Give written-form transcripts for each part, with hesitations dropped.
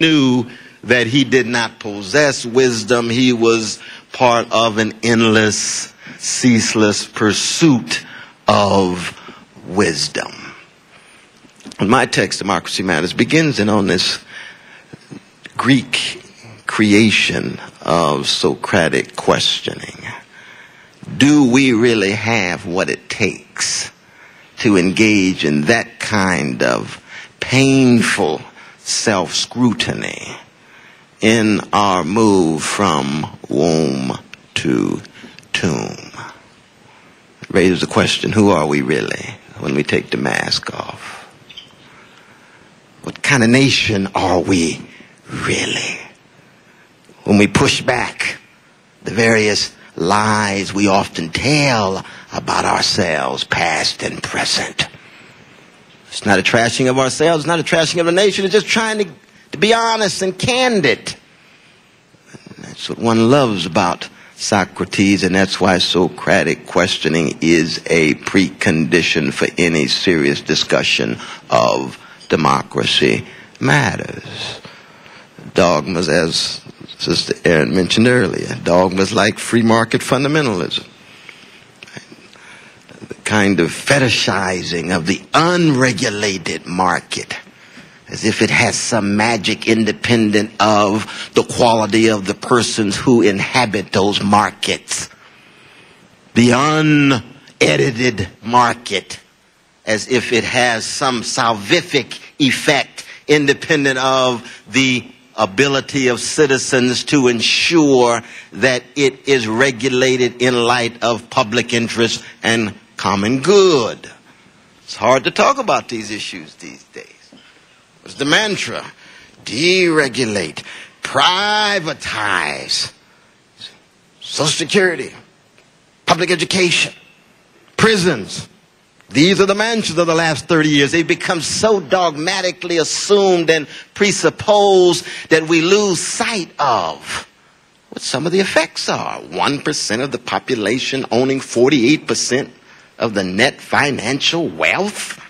knew that he did not possess wisdom. He was part of an endless, ceaseless pursuit of wisdom. And my text, Democracy Matters, begins in on this Greek creation of Socratic questioning. Do we really have what it takes to engage in that kind of painful self-scrutiny in our move from womb to tomb? It raises the question, who are we really when we take the mask off? What kind of nation are we really when we push back the various lies we often tell about ourselves, past and present? It's not a trashing of ourselves, it's not a trashing of the nation, it's just trying to be honest and candid. And that's what one loves about Socrates, and that's why Socratic questioning is a precondition for any serious discussion of democracy matters. Dogmas, as Sister Erin mentioned earlier, dogmas like free market fundamentalism, the kind of fetishizing of the unregulated market, as if it has some magic independent of the quality of the persons who inhabit those markets. The unedited market, as if it has some salvific effect independent of the ability of citizens to ensure that it is regulated in light of public interest and common good. It's hard to talk about these issues these days. What's the mantra? Deregulate, privatize, Social Security, public education, prisons. These are the mantras of the last 30 years. They've become so dogmatically assumed and presupposed that we lose sight of what some of the effects are. 1% of the population owning 48% of the net financial wealth.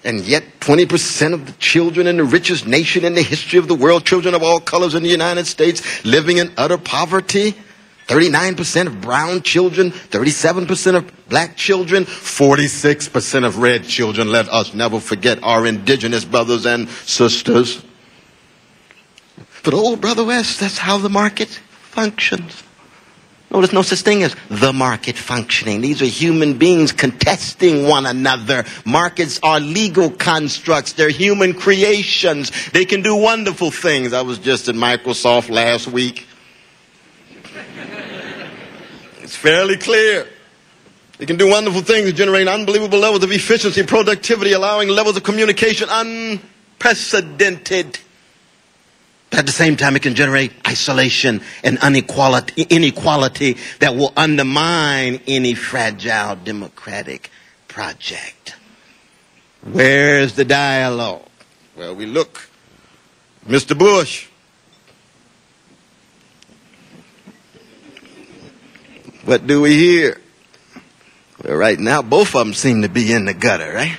And yet 20% of the children in the richest nation in the history of the world, children of all colors in the United States, living in utter poverty. 39% of brown children, 37% of black children, 46% of red children. Let us never forget our indigenous brothers and sisters. But oh, Brother West, that's how the market functions. No, there's no such thing as the market functioning. These are human beings contesting one another. Markets are legal constructs. They're human creations. They can do wonderful things. I was just at Microsoft last week. It's fairly clear. They can do wonderful things, generate unbelievable levels of efficiency, productivity, allowing levels of communication unprecedented. But at the same time, it can generate isolation and inequality that will undermine any fragile democratic project. Where's the dialogue? Well, we look. Mr. Bush. What do we hear? Well, right now, both of them seem to be in the gutter, right?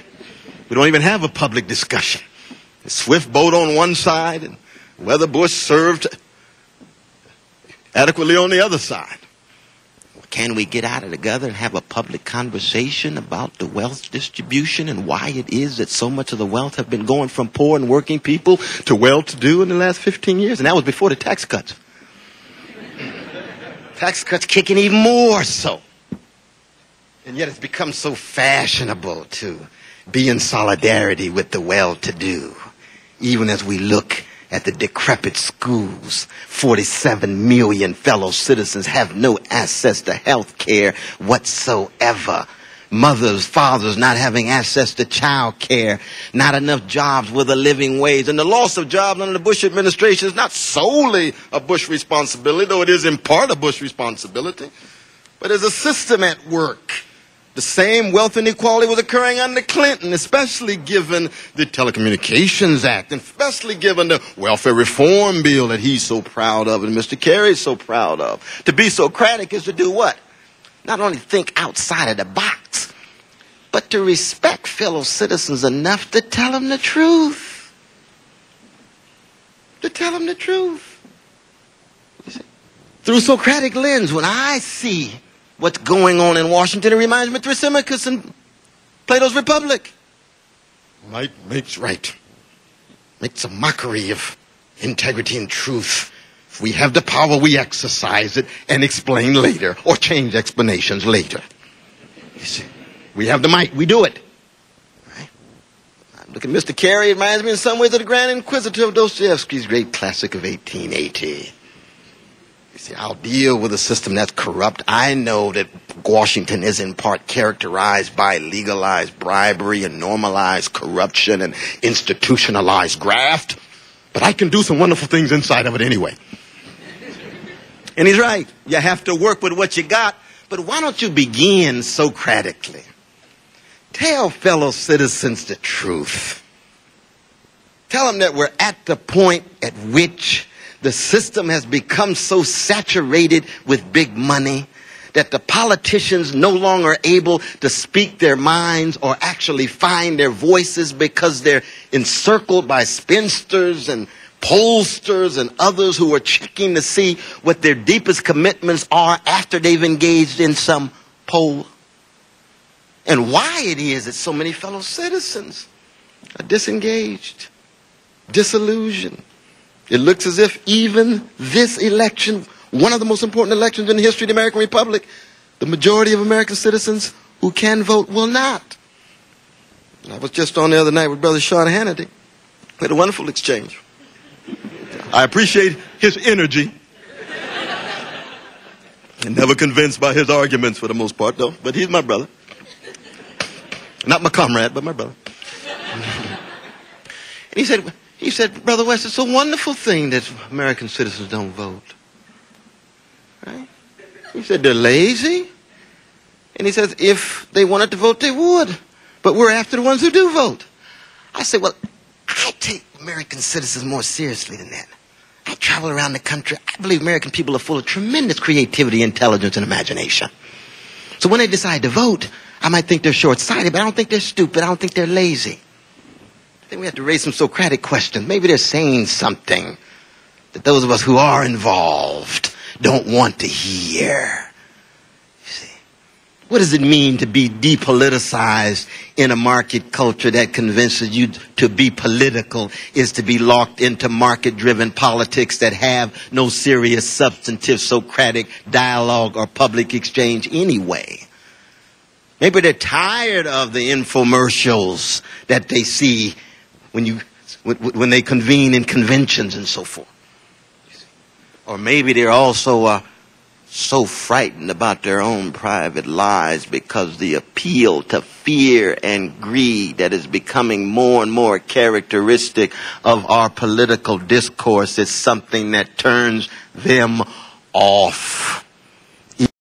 We don't even have a public discussion. A swift boat on one side, and whether Bush served adequately on the other side. Can we get out of the gutter and have a public conversation about the wealth distribution and why it is that so much of the wealth have been going from poor and working people to well-to-do in the last 15 years? And that was before the tax cuts. Tax cuts kicking even more so. And yet it's become so fashionable to be in solidarity with the well-to-do. Even as we look at the decrepit schools, 47 million fellow citizens have no access to health care whatsoever. Mothers, fathers not having access to child care, not enough jobs with a living wage. And the loss of jobs under the Bush administration is not solely a Bush responsibility, though it is in part a Bush responsibility. But there's a system at work. The same wealth inequality was occurring under Clinton, especially given the Telecommunications Act, and especially given the welfare reform bill that he's so proud of and Mr. Kerry's so proud of. To be Socratic is to do what? Not only think outside of the box, but to respect fellow citizens enough to tell them the truth. tell them the truth. Through Socratic lens, when I see what's going on in Washington, it reminds me of Thrasymachus and Plato's Republic. Might makes right. Makes a mockery of integrity and truth. If we have the power, we exercise it and explain later, or change explanations later. You see, we have the might, we do it. Right? Look at Mr. Carey. It reminds me in some ways of the Grand Inquisitor of Dostoevsky's great classic of 1880. You see, I'll deal with a system that's corrupt. I know that Washington is in part characterized by legalized bribery and normalized corruption and institutionalized graft. But I can do some wonderful things inside of it anyway. And he's right. You have to work with what you got. But why don't you begin Socratically? Tell fellow citizens the truth. Tell them that we're at the point at which the system has become so saturated with big money that the politicians no longer are able to speak their minds or actually find their voices because they're encircled by spinsters and pollsters and others who are checking to see what their deepest commitments are after they've engaged in some poll. And why it is that so many fellow citizens are disengaged, disillusioned. It looks as if even this election, one of the most important elections in the history of the American Republic, the majority of American citizens who can vote will not. I was just on the other night with Brother Sean Hannity. We had a wonderful exchange. I appreciate his energy. I'm never convinced by his arguments for the most part, though. But he's my brother. Not my comrade, but my brother. And he said, Brother West, it's a wonderful thing that American citizens don't vote. Right? He said, they're lazy. And he says, if they wanted to vote, they would. But we're after the ones who do vote. I said, well, I take American citizens more seriously than that. I travel around the country. I believe American people are full of tremendous creativity, intelligence, and imagination. So when they decide to vote, I might think they're short-sighted, but I don't think they're stupid. I don't think they're lazy. I think we have to raise some Socratic questions. Maybe they're saying something that those of us who are involved don't want to hear. You see, what does it mean to be depoliticized in a market culture that convinces you to be political is to be locked into market-driven politics that have no serious, substantive, Socratic dialogue or public exchange anyway? Maybe they're tired of the infomercials that they see when they convene in conventions and so forth. Or maybe they're also so frightened about their own private lives because the appeal to fear and greed that is becoming more and more characteristic of our political discourse is something that turns them off.